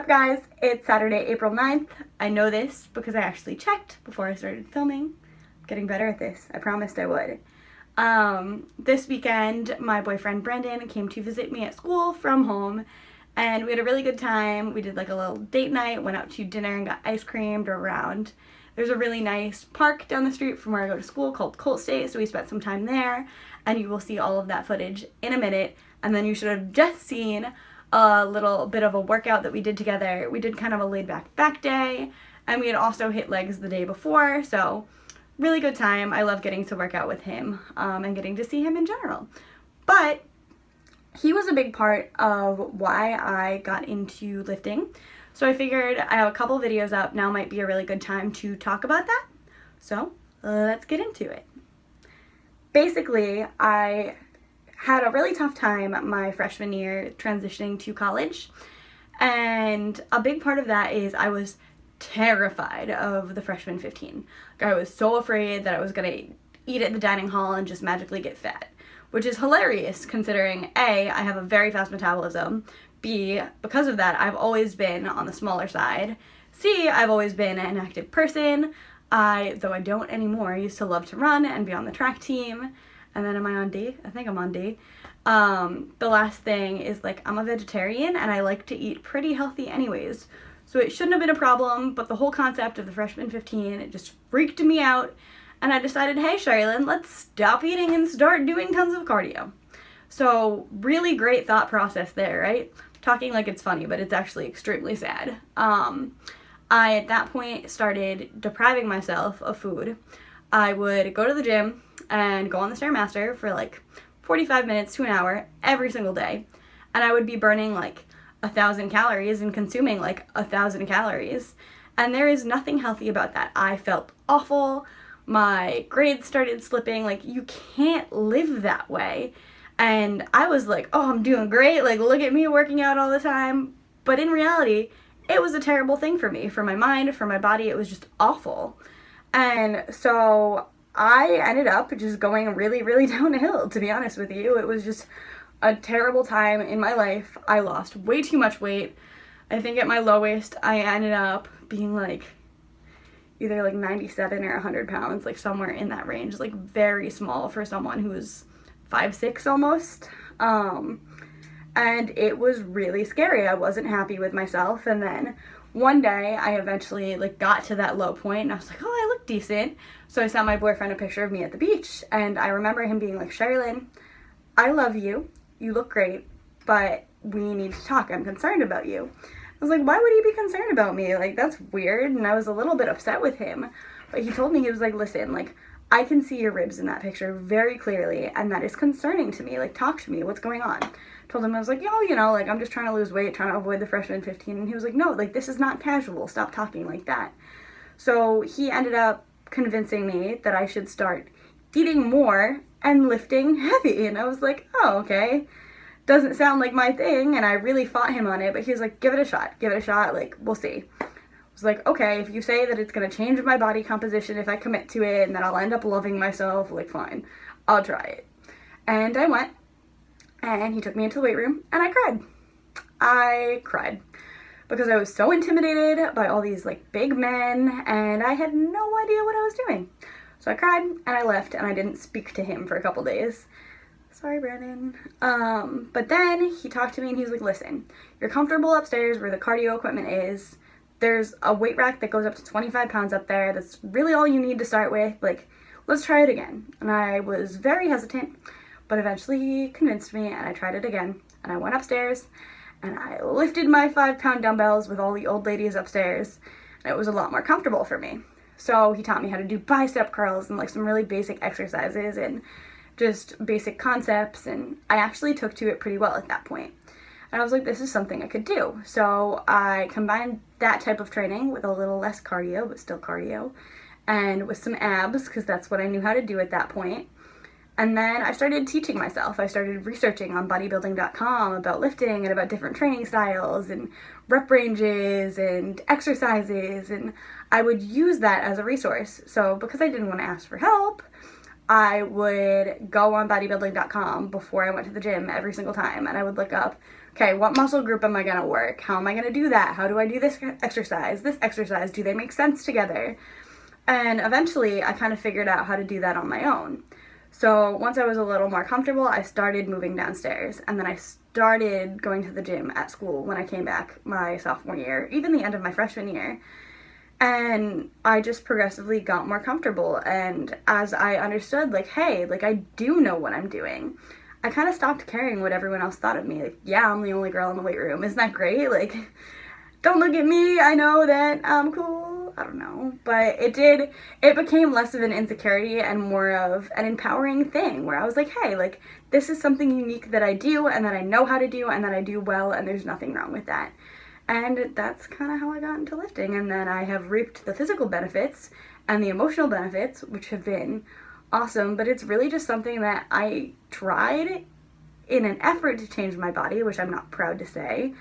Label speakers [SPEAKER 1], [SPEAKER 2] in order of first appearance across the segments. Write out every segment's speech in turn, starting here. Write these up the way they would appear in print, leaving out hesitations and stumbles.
[SPEAKER 1] guys? It's Saturday, April 9th. I know this because I actually checked before I started filming. I'm getting better at this. I promised I would. This weekend, my boyfriend Brendan came to visit me at school from home, and we had a really good time. We did like a little date night, went out to dinner and got ice cream, drove around. There's a really nice park down the street from where I go to school called Colt State, so we spent some time there, and you will see all of that footage in a minute. And then you should have just seen a little bit of a workout that we did together. We did kind of a laid back day, and we had also hit legs the day before, so really good time. I love getting to work out with him and getting to see him in general. But he was a big part of why I got into lifting. So I figured I have a couple videos up. Now might be a really good time to talk about that. So let's get into it. Basically, I had a really tough time my freshman year transitioning to college. And a big part of that is I was terrified of the freshman 15. Like, I was so afraid that I was gonna eat at the dining hall and just magically get fat, which is hilarious considering A, I have a very fast metabolism, B, because of that I've always been on the smaller side, C, I've always been an active person. Though I don't anymore, I used to love to run and be on the track team. And then am I on D? I think I'm on D. The last thing is, like, I'm a vegetarian and I like to eat pretty healthy anyways. So it shouldn't have been a problem, but the whole concept of the freshman 15, it just freaked me out. And I decided, hey, Sherilyn, let's stop eating and start doing tons of cardio. So really great thought process there, right? Talking like it's funny, but it's actually extremely sad. I, at that point, started depriving myself of food. I would go to the gym and go on the Stairmaster for like 45 minutes to an hour every single day. And I would be burning like 1,000 calories and consuming like 1,000 calories. And there is nothing healthy about that. I felt awful. My grades started slipping. Like, you can't live that way. And I was like, oh, I'm doing great. Like, look at me working out all the time. But in reality, it was a terrible thing for me, for my mind, for my body. It was just awful. And so I ended up just going really, really downhill, to be honest with you. It was just a terrible time in my life. I lost way too much weight. I think at my lowest, I ended up being like either like 97 or 100 pounds, like somewhere in that range, like very small for someone who's 5'6" almost. And it was really scary. I wasn't happy with myself. And then one day I eventually like got to that low point and I was like, oh, I look decent. So I sent my boyfriend a picture of me at the beach, and I remember him being like, Sherilyn, I love you. You look great, but we need to talk. I'm concerned about you. I was like, why would he be concerned about me? Like, that's weird. And I was a little bit upset with him, but he told me, he was like, listen, like, I can see your ribs in that picture very clearly, and that is concerning to me. Like, talk to me. What's going on? Told him, I was like, oh, you know, like, I'm just trying to lose weight, trying to avoid the freshman 15. And he was like, no, like, this is not casual. Stop talking like that. So he ended up convincing me that I should start eating more and lifting heavy. And I was like, oh, okay. Doesn't sound like my thing. And I really fought him on it, but he was like, give it a shot. Give it a shot. Like, we'll see. I was like, okay, if you say that it's going to change my body composition if I commit to it and that I'll end up loving myself, like, fine, I'll try it. And I went, and he took me into the weight room, and I cried. I cried because I was so intimidated by all these like big men, and I had no idea what I was doing. So I cried and I left, and I didn't speak to him for a couple days. Sorry, Brandon. But then he talked to me and he was like, listen, you're comfortable upstairs where the cardio equipment is. There's a weight rack that goes up to 25 pounds up there. That's really all you need to start with. Like, let's try it again. And I was very hesitant, but eventually he convinced me, and I tried it again. And I went upstairs and I lifted my 5-pound dumbbells with all the old ladies upstairs, and it was a lot more comfortable for me. So he taught me how to do bicep curls and like some really basic exercises and just basic concepts, and I actually took to it pretty well at that point. And I was like, this is something I could do. So I combined that type of training with a little less cardio, but still cardio, and with some abs, because that's what I knew how to do at that point. And then I started teaching myself. I started researching on bodybuilding.com about lifting and about different training styles and rep ranges and exercises, and I would use that as a resource. So because I didn't want to ask for help, I would go on bodybuilding.com before I went to the gym every single time, and I would look up, okay, what muscle group am I gonna work? How am I gonna do that? How do I do this exercise? This exercise, do they make sense together? And eventually I kind of figured out how to do that on my own. So once I was a little more comfortable, I started moving downstairs, and then I started going to the gym at school when I came back my sophomore year, even the end of my freshman year. And I just progressively got more comfortable, and as I understood, like, hey, like, I do know what I'm doing, I kind of stopped caring what everyone else thought of me. Like, yeah, I'm the only girl in the weight room. Isn't that great? Like, don't look at me. I know that I'm cool. I don't know. But it became less of an insecurity and more of an empowering thing where I was like, hey, like, this is something unique that I do and that I know how to do and that I do well, and there's nothing wrong with that. And that's kind of how I got into lifting. And then I have reaped the physical benefits and the emotional benefits, which have been awesome. But it's really just something that I tried in an effort to change my body, which I'm not proud to say,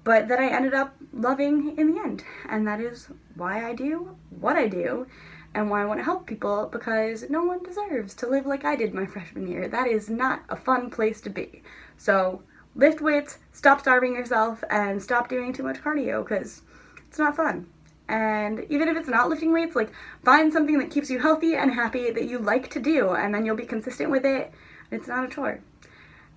[SPEAKER 1] but that I ended up loving in the end. And that is why I do what I do and why I want to help people, because no one deserves to live like I did my freshman year. That is not a fun place to be. So lift weights, stop starving yourself, and stop doing too much cardio, because it's not fun. And even if it's not lifting weights, like, find something that keeps you healthy and happy that you like to do, and then you'll be consistent with it. It's not a chore.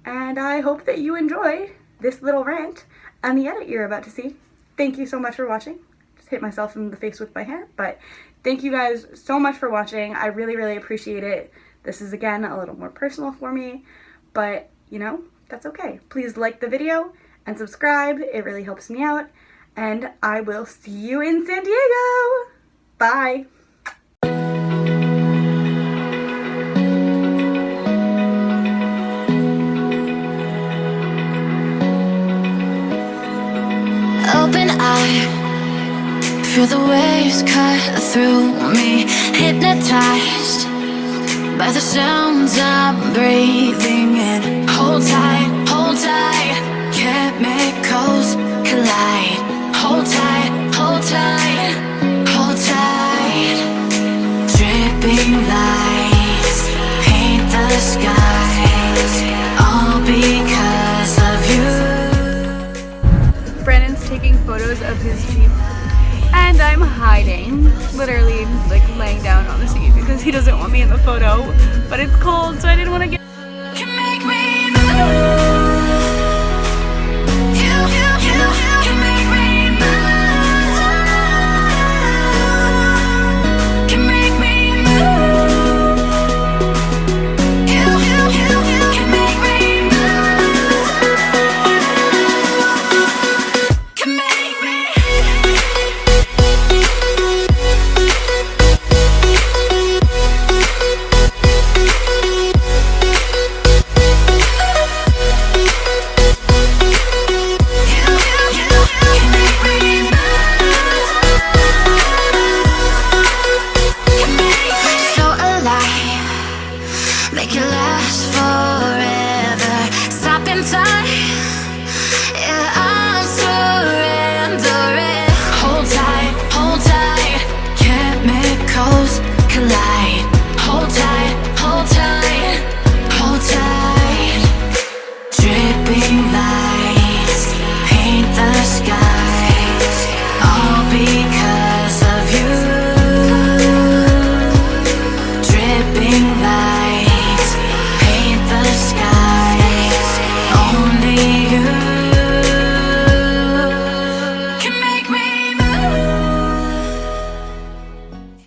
[SPEAKER 1] And I hope that you enjoy this little rant and the edit you're about to see. Thank you so much for watching. Just hit myself in the face with my hair, but thank you guys so much for watching. I really, really appreciate it. This is, again, a little more personal for me, but, you know, that's okay. Please like the video and subscribe. It really helps me out. And I will see you in San Diego. Bye.
[SPEAKER 2] Open eye, feel the waves cut through me, hypnotized by the sounds I'm breathing in. Hold tight, chemicals collide. Hold tight, hold tight, hold tight. Dripping lights paint the skies, all because of you.
[SPEAKER 1] Brandon's taking photos of his Jeep, and I'm hiding, literally, like, laying down on the seat because he doesn't want me in the photo, but it's cold, so I didn't want to get...
[SPEAKER 2] You make me move. You make me move. You make me move. You make me move. You make me. Make it last forever. Stop in time. Yeah,